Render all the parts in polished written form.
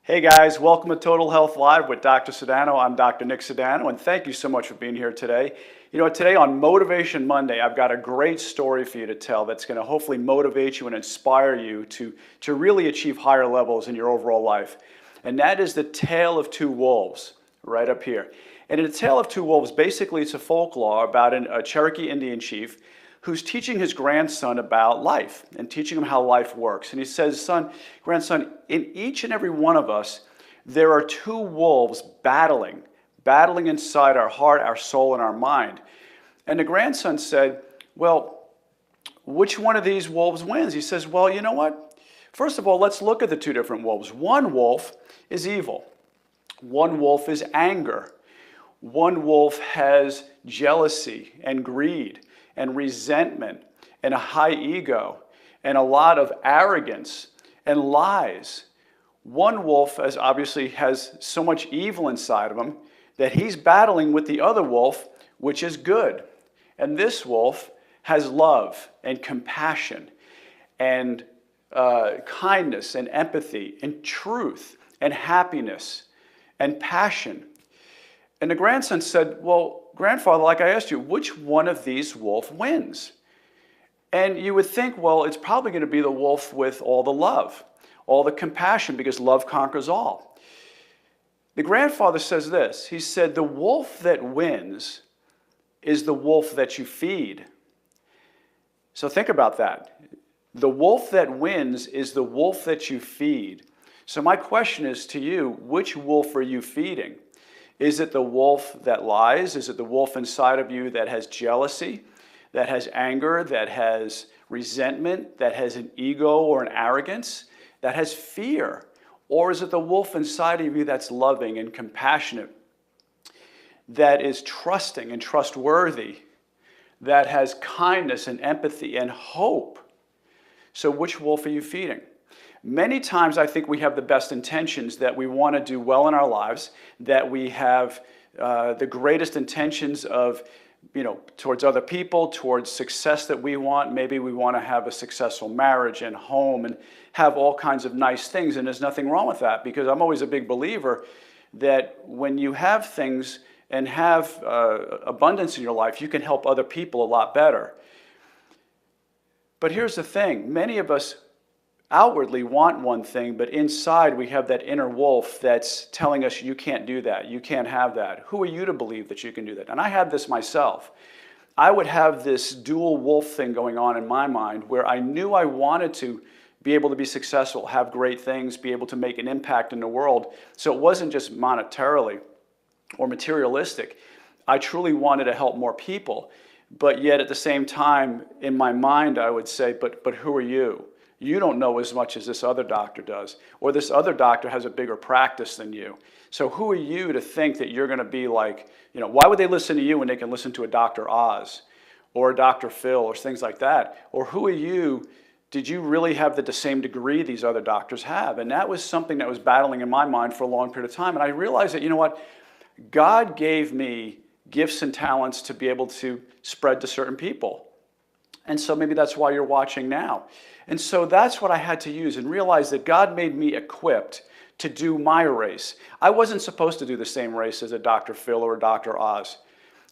Hey guys, welcome to Total Health Live with Dr. Sedano. I'm Dr. Nick Sedano, and thank you so much for being here today. You know, today on Motivation Monday, I've got a great story for you to tell that's going to hopefully motivate you and inspire you to really achieve higher levels in your overall life. And that is the Tale of Two Wolves, right up here. And in the Tale of Two Wolves, basically it's a folklore about a Cherokee Indian chief who's teaching his grandson about life and teaching him how life works. And he says, grandson, in each and every one of us, there are two wolves battling inside our heart, our soul, and our mind. And the grandson said, well, which one of these wolves wins? He says, well, you know what? First of all, let's look at the two different wolves. One wolf is evil. One wolf is anger. One wolf has jealousy and greed and resentment and a high ego and a lot of arrogance and lies. One wolf obviously has so much evil inside of him that he's battling with the other wolf, which is good. And this wolf has love and compassion and kindness and empathy and truth and happiness and passion. And the grandson said, well, grandfather, like I asked you, which one of these wolf wins? And you would think, well, it's probably going to be the wolf with all the love, all the compassion, because love conquers all. The grandfather says this. He said, the wolf that wins is the wolf that you feed. So think about that. The wolf that wins is the wolf that you feed. So my question is to you, which wolf are you feeding? Is it the wolf that lies? Is it the wolf inside of you that has jealousy, that has anger, that has resentment, that has an ego or an arrogance, that has fear? Or is it the wolf inside of you that's loving and compassionate, that is trusting and trustworthy, that has kindness and empathy and hope? So which wolf are you feeding? Many times I think we have the best intentions, that we want to do well in our lives, that we have the greatest intentions of, towards other people, towards success that we want. Maybe we want to have a successful marriage and home and have all kinds of nice things, and there's nothing wrong with that, because I'm always a big believer that when you have things and have abundance in your life, you can help other people a lot better. But here's the thing, many of us outwardly want one thing, but inside we have that inner wolf that's telling us you can't do that, you can't have that. Who are you to believe that you can do that? And I had this myself. I would have this dual wolf thing going on in my mind where I knew I wanted to be able to be successful, have great things, be able to make an impact in the world. So it wasn't just monetarily or materialistic. I truly wanted to help more people. But yet at the same time, in my mind, I would say, but who are you? You don't know as much as this other doctor does, or this other doctor has a bigger practice than you. So who are you to think that you're going to be like, why would they listen to you when they can listen to a Dr. Oz or a Dr. Phil or things like that? Or who are you? Did you really have the same degree these other doctors have? And that was something that was battling in my mind for a long period of time. And I realized that, God gave me gifts and talents to be able to spread to certain people. And so maybe that's why you're watching now. And so that's what I had to use and realize that God made me equipped to do my race. I wasn't supposed to do the same race as a Dr. Phil or a Dr. Oz.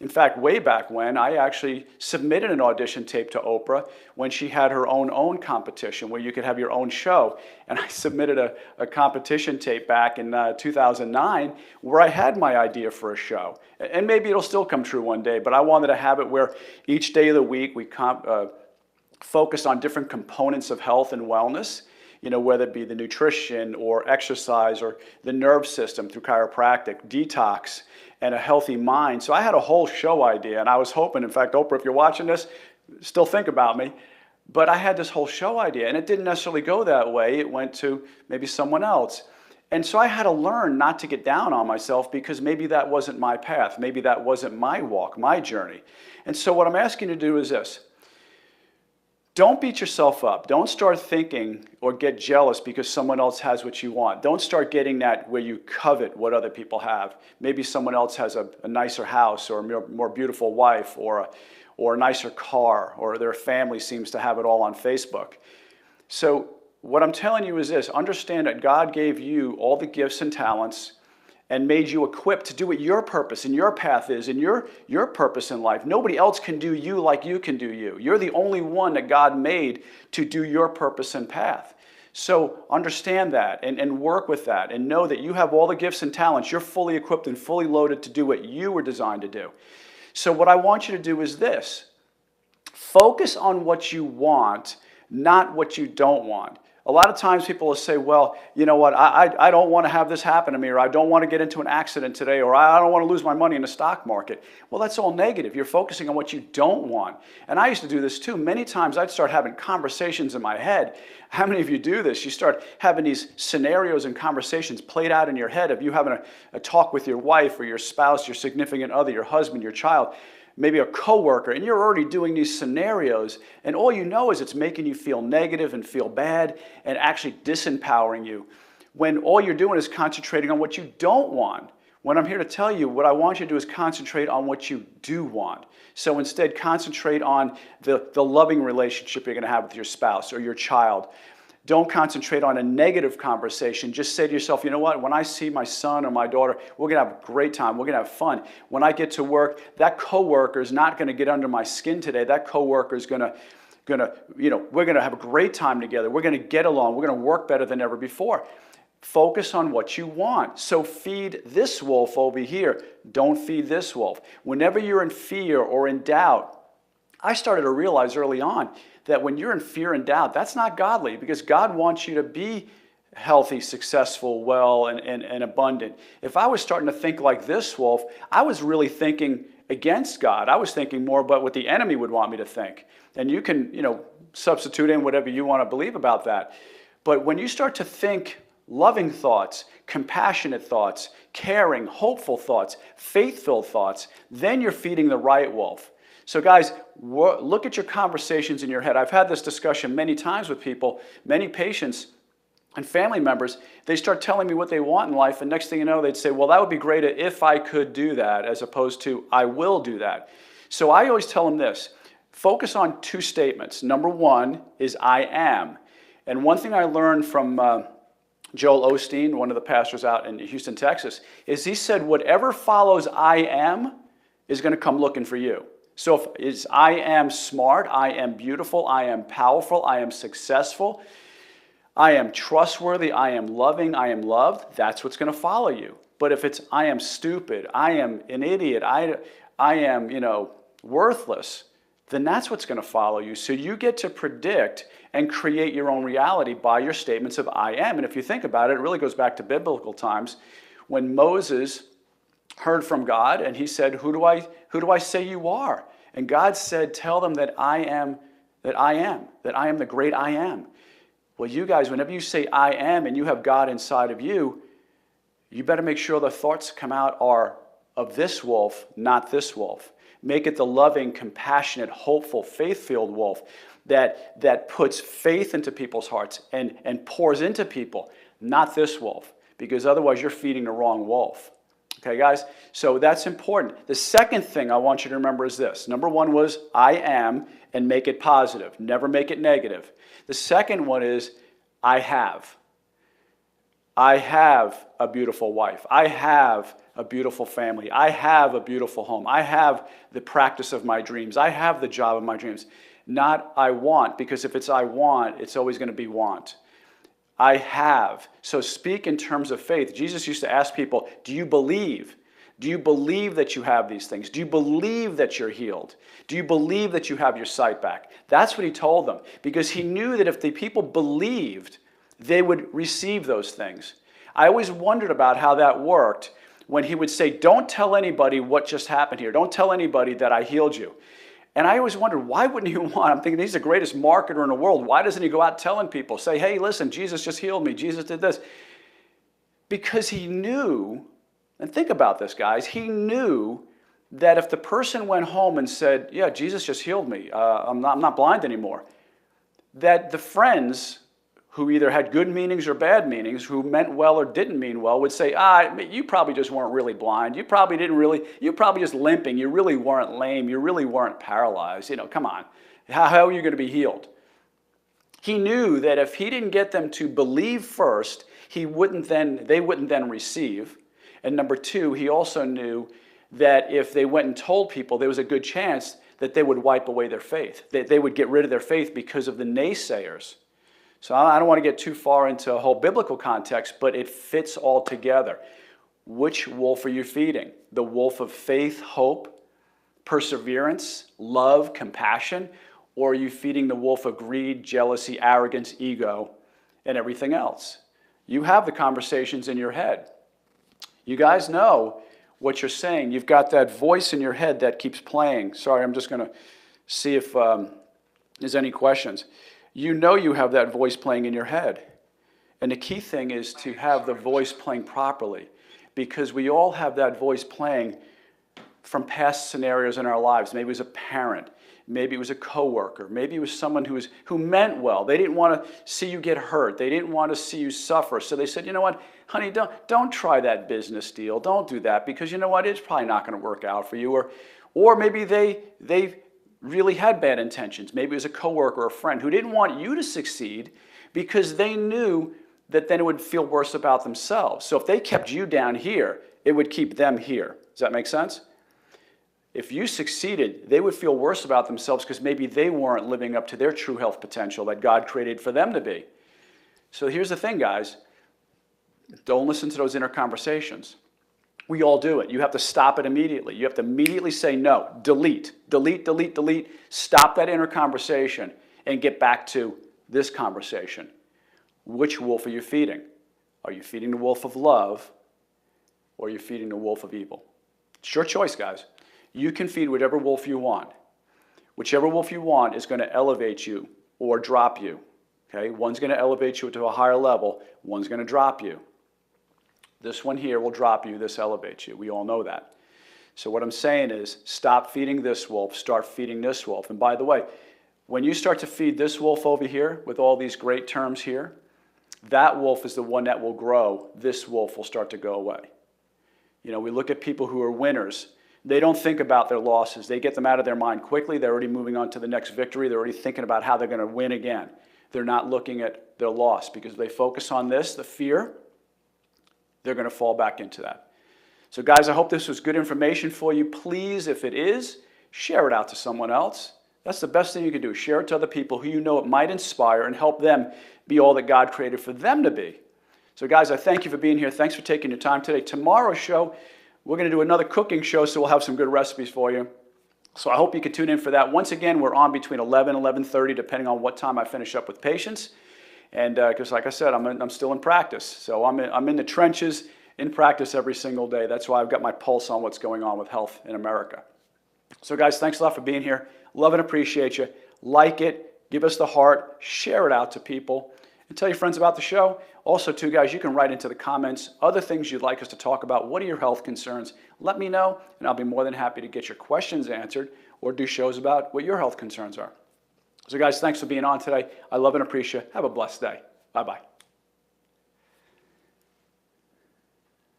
In fact, way back when, I actually submitted an audition tape to Oprah when she had her own competition where you could have your own show. And I submitted a competition tape back in 2009 where I had my idea for a show. And maybe it'll still come true one day, but I wanted to have it where each day of the week we focused on different components of health and wellness, whether it be the nutrition or exercise or the nerve system through chiropractic, detox, and a healthy mind. So I had a whole show idea, and I was hoping, in fact, Oprah, if you're watching this, still think about me. But I had this whole show idea, and it didn't necessarily go that way. It went to maybe someone else. And so I had to learn not to get down on myself because maybe that wasn't my path. Maybe that wasn't my walk, my journey. And so what I'm asking you to do is this. Don't beat yourself up. Don't start thinking or get jealous because someone else has what you want. Don't start getting that where you covet what other people have. Maybe someone else has a nicer house or a more beautiful wife or a nicer car, or their family seems to have it all on Facebook. So what I'm telling you is this: understand that God gave you all the gifts and talents and made you equipped to do what your purpose and your path is and your purpose in life. Nobody else can do you like you can do you. You're the only one that God made to do your purpose and path. So understand that and work with that and know that you have all the gifts and talents. You're fully equipped and fully loaded to do what you were designed to do. So what I want you to do is this: focus on what you want, not what you don't want. A lot of times people will say, well, you know what, I don't want to have this happen to me, or I don't want to get into an accident today, or I don't want to lose my money in the stock market. Well, that's all negative. You're focusing on what you don't want. And I used to do this too. Many times I'd start having conversations in my head. How many of you do this? You start having these scenarios and conversations played out in your head of you having a talk with your wife or your spouse, your significant other, your husband, your child, maybe a coworker, and you're already doing these scenarios, and all you know is it's making you feel negative and feel bad and actually disempowering you, when all you're doing is concentrating on what you don't want. When I'm here to tell you, what I want you to do is concentrate on what you do want. So instead, concentrate on the loving relationship you're going to have with your spouse or your child. Don't concentrate on a negative conversation. Just say to yourself, you know what, when I see my son or my daughter, we're going to have a great time. We're going to have fun. When I get to work, that coworker is not going to get under my skin today. That coworker is we're going to have a great time together. We're going to get along. We're going to work better than ever before. Focus on what you want. So feed this wolf over here. Don't feed this wolf. Whenever you're in fear or in doubt, I started to realize early on that when you're in fear and doubt, that's not godly, because God wants you to be healthy, successful, well, and abundant. If I was starting to think like this wolf, I was really thinking against God. I was thinking more about what the enemy would want me to think. And you can, substitute in whatever you want to believe about that. But when you start to think loving thoughts, compassionate thoughts, caring, hopeful thoughts, faith-filled thoughts, then you're feeding the right wolf. So guys, look at your conversations in your head. I've had this discussion many times with people, many patients and family members. They start telling me what they want in life, and next thing you know, they'd say, well, that would be great if I could do that, as opposed to I will do that. So I always tell them this: focus on two statements. Number one is I am. And one thing I learned from Joel Osteen, one of the pastors out in Houston, Texas, is he said whatever follows I am is going to come looking for you. So if it's I am smart, I am beautiful, I am powerful, I am successful, I am trustworthy, I am loving, I am loved, that's what's going to follow you. But if it's I am stupid, I am an idiot, I am, worthless, then that's what's going to follow you. So you get to predict and create your own reality by your statements of I am. And if you think about it, it really goes back to biblical times when Moses heard from God and he said, who do I say you are? And God said, tell them that I am the great I am. Well, you guys, whenever you say I am and you have God inside of you, you better make sure the thoughts come out are of this wolf, not this wolf. Make it the loving, compassionate, hopeful, faith-filled wolf that puts faith into people's hearts and pours into people, not this wolf, because otherwise you're feeding the wrong wolf. Okay, guys? So that's important. The second thing I want you to remember is this. Number one was I am, and make it positive. Never make it negative. The second one is I have. I have a beautiful wife. I have a beautiful family. I have a beautiful home. I have the practice of my dreams. I have the job of my dreams. Not I want, because if it's I want, it's always going to be want. I have. So speak in terms of faith. Jesus used to ask people, do you believe? Do you believe that you have these things? Do you believe that you're healed? Do you believe that you have your sight back? That's what he told them, because he knew that if the people believed, they would receive those things. I always wondered about how that worked when he would say, don't tell anybody what just happened here. Don't tell anybody that I healed you. And I always wondered, why wouldn't he want? I'm thinking he's the greatest marketer in the world. Why doesn't he go out telling people, say, hey, listen, Jesus just healed me. Jesus did this. Because he knew, and think about this, guys, he knew that if the person went home and said, yeah, Jesus just healed me, I'm not blind anymore, that the friends who either had good meanings or bad meanings, who meant well or didn't mean well, would say, you probably just weren't really blind. You probably just limping. You really weren't lame. You really weren't paralyzed. Come on. How are you going to be healed? He knew that if he didn't get them to believe first, they wouldn't then receive. And number two, he also knew that if they went and told people, there was a good chance that they would wipe away their faith. They would get rid of their faith because of the naysayers. So I don't want to get too far into a whole biblical context, but it fits all together. Which wolf are you feeding? The wolf of faith, hope, perseverance, love, compassion? Or are you feeding the wolf of greed, jealousy, arrogance, ego, and everything else? You have the conversations in your head. You guys know what you're saying. You've got that voice in your head that keeps playing. Sorry, I'm just going to see if there's any questions. You know you have that voice playing in your head. And the key thing is to have the voice playing properly, because we all have that voice playing from past scenarios in our lives. Maybe it was a parent. Maybe it was a coworker. Maybe it was someone who meant well. They didn't want to see you get hurt. They didn't want to see you suffer. So they said, you know what, honey, don't try that business deal. Don't do that, because you know what, it's probably not going to work out for you. Or maybe they really had bad intentions. Maybe it was a coworker or a friend who didn't want you to succeed because they knew that then it would feel worse about themselves. So if they kept you down here, it would keep them here. Does that make sense? If you succeeded, they would feel worse about themselves because maybe they weren't living up to their true health potential that God created for them to be. So here's the thing, guys. Don't listen to those inner conversations. We all do it. You have to stop it immediately. You have to immediately say no. Delete, delete, delete, delete. Stop that inner conversation and get back to this conversation. Which wolf are you feeding? Are you feeding the wolf of love, or are you feeding the wolf of evil? It's your choice, guys. You can feed whatever wolf you want. Whichever wolf you want is going to elevate you or drop you. Okay? One's going to elevate you to a higher level. One's going to drop you. This one here will drop you. This elevates you. We all know that. So what I'm saying is, stop feeding this wolf. Start feeding this wolf. And by the way, when you start to feed this wolf over here with all these great terms here, that wolf is the one that will grow. This wolf will start to go away. You know, we look at people who are winners. They don't think about their losses. They get them out of their mind quickly. They're already moving on to the next victory. They're already thinking about how they're going to win again. They're not looking at their loss, because if they focus on this, the fear, they're going to fall back into that. So guys, I hope this was good information for you. Please, if it is, share it out to someone else. That's the best thing you can do. Share it to other people who you know it might inspire and help them be all that God created for them to be. So guys, I thank you for being here. Thanks for taking your time today. Tomorrow's show, we're going to do another cooking show, so we'll have some good recipes for you. So I hope you can tune in for that. Once again, we're on between 11 and 11:30, depending on what time I finish up with patients. And because, like I said, I'm still in practice. So I'm in the trenches, in practice every single day. That's why I've got my pulse on what's going on with health in America. So guys, thanks a lot for being here. Love and appreciate you. Like it, give us the heart, share it out to people, and tell your friends about the show. Also, too, guys, you can write into the comments other things you'd like us to talk about. What are your health concerns? Let me know, and I'll be more than happy to get your questions answered or do shows about what your health concerns are. So, guys, thanks for being on today. I love and appreciate you. Have a blessed day. Bye-bye.